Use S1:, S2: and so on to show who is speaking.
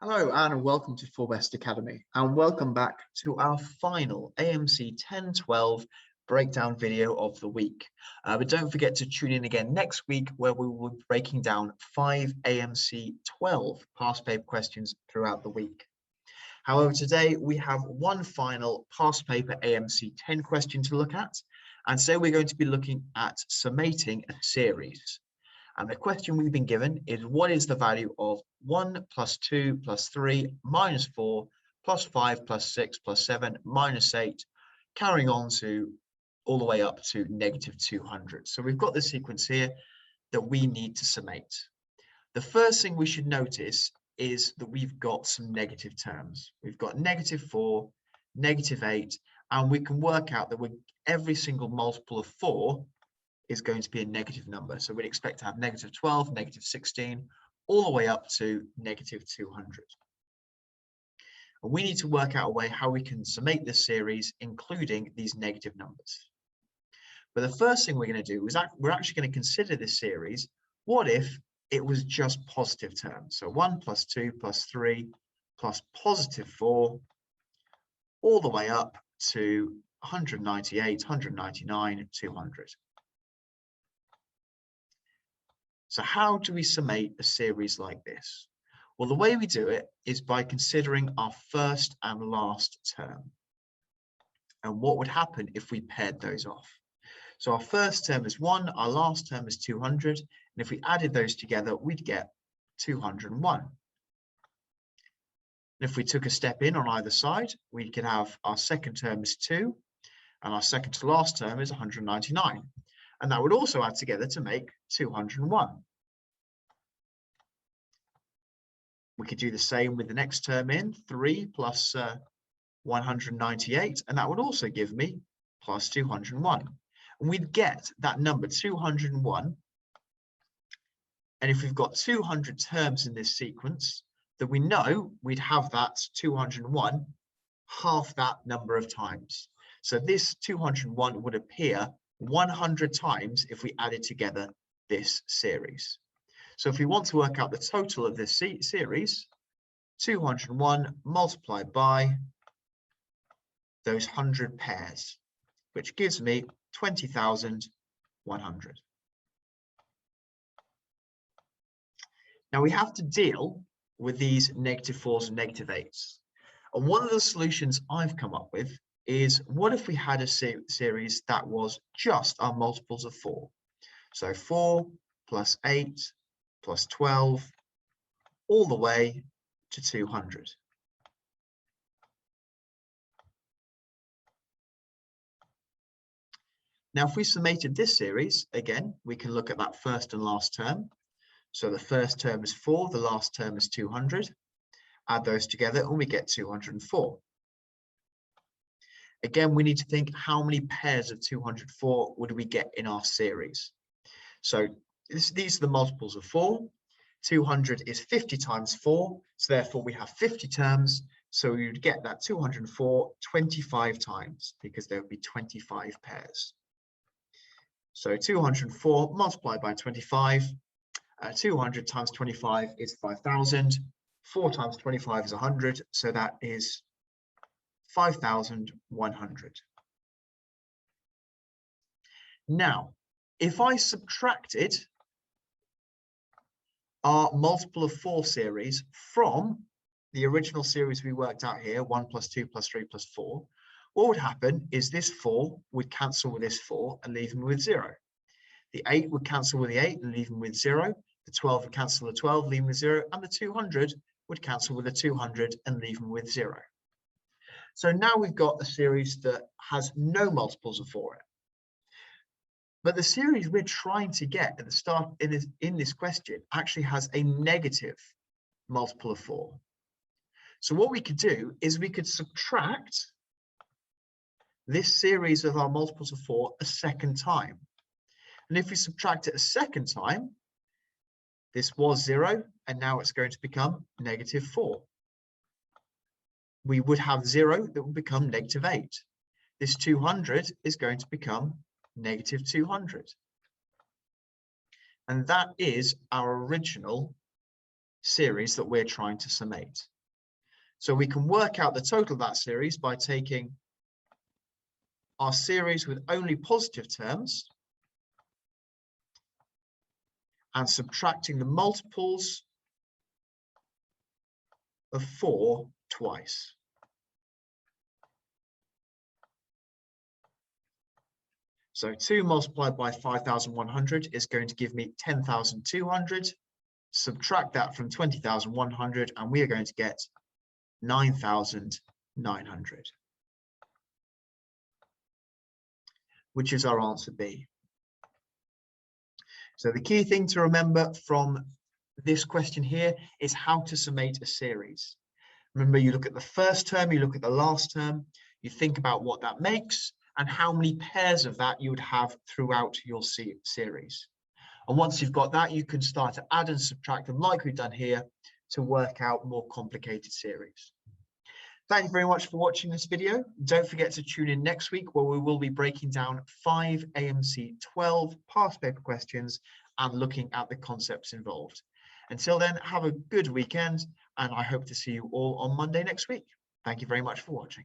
S1: Hello and welcome to Forbest Academy, and welcome back to our final AMC 1012 breakdown video of the week. But don't forget to tune in again next week where we will be breaking down 5 AMC 12 past paper questions throughout the week. However, today we have one final past paper AMC 10 question to look at, and so we're going to be looking at summating a series. And the question we've been given is, what is the value of 1 plus 2 plus 3 minus 4 plus 5 plus 6 plus 7 minus 8, carrying on to all the way up to negative 200. So we've got the sequence here that we need to summate. The first thing we should notice is that we've got some negative terms. We've got negative 4, negative 8, and we can work out that every single multiple of 4 is going to be a negative number. So we'd expect to have negative 12, negative 16, all the way up to negative 200. And we need to work out a way how we can summate this series, including these negative numbers. But the first thing we're going to do is we're actually going to consider this series. What if it was just positive terms? So 1 plus 2 plus 3 plus positive 4, all the way up to 198, 199, 200. So how do we summate a series like this? Well, the way we do it is by considering our first and last term. And what would happen if we paired those off? So our first term is 1, our last term is 200. And if we added those together, we'd get 201. And if we took a step in on either side, we could have our second term is 2, and our second to last term is 199. And that would also add together to make 201. We could do the same with the next term in, 3 plus 198, and that would also give me plus 201. And we'd get that number 201. And if we've got 200 terms in this sequence, then we know we'd have that 201 half that number of times. So this 201 would appear 100 times if we added together this series. So if we want to work out the total of this series, 201 multiplied by those 100 pairs, which gives me 20,100. Now we have to deal with these negative 4s and negative 8s. And one of the solutions I've come up with is, what if we had a series that was just our multiples of 4? So 4 plus 8 plus 12, all the way to 200. Now, if we summated this series, again, we can look at that first and last term. So the first term is 4, the last term is 200. Add those together and we get 204. Again, we need to think, how many pairs of 204 would we get in our series? So these are the multiples of 4. 200 is 50 times 4, so therefore we have 50 terms. So we would get that 204 25 times, because there would be 25 pairs. So 204 multiplied by 25, 200 times 25 is 5,000. 4 times 25 is 100, so that is 5,100. Now, if I subtracted our multiple of 4 series from the original series we worked out here, 1 plus 2 plus 3 plus 4, what would happen is this 4 would cancel with this 4 and leave me with 0. The 8 would cancel with the 8 and leave me with 0. The 12 would cancel with the 12, leaving with 0. And the 200 would cancel with the 200 and leave me with 0. So now we've got a series that has no multiples of 4 in it. But the series we're trying to get at the start in this question actually has a negative multiple of 4. So what we could do is we could subtract this series of our multiples of 4 a second time. And if we subtract it a second time, this was 0, and now it's going to become negative 4. We would have 0 that will become negative 8. This 200 is going to become negative 200. And that is our original series that we're trying to summate. So we can work out the total of that series by taking our series with only positive terms and subtracting the multiples of 4 twice. So 2 multiplied by 5,100 is going to give me 10,200. Subtract that from 20,100 and we are going to get 9,900, which is our answer B. So the key thing to remember from this question here is how to summate a series. Remember, you look at the first term, you look at the last term, you think about what that makes and how many pairs of that you would have throughout your series. And once you've got that, you can start to add and subtract them like we've done here to work out more complicated series. Thank you very much for watching this video. Don't forget to tune in next week where we will be breaking down 5 AMC 12 past paper questions and looking at the concepts involved. Until then, have a good weekend and I hope to see you all on Monday next week. Thank you very much for watching.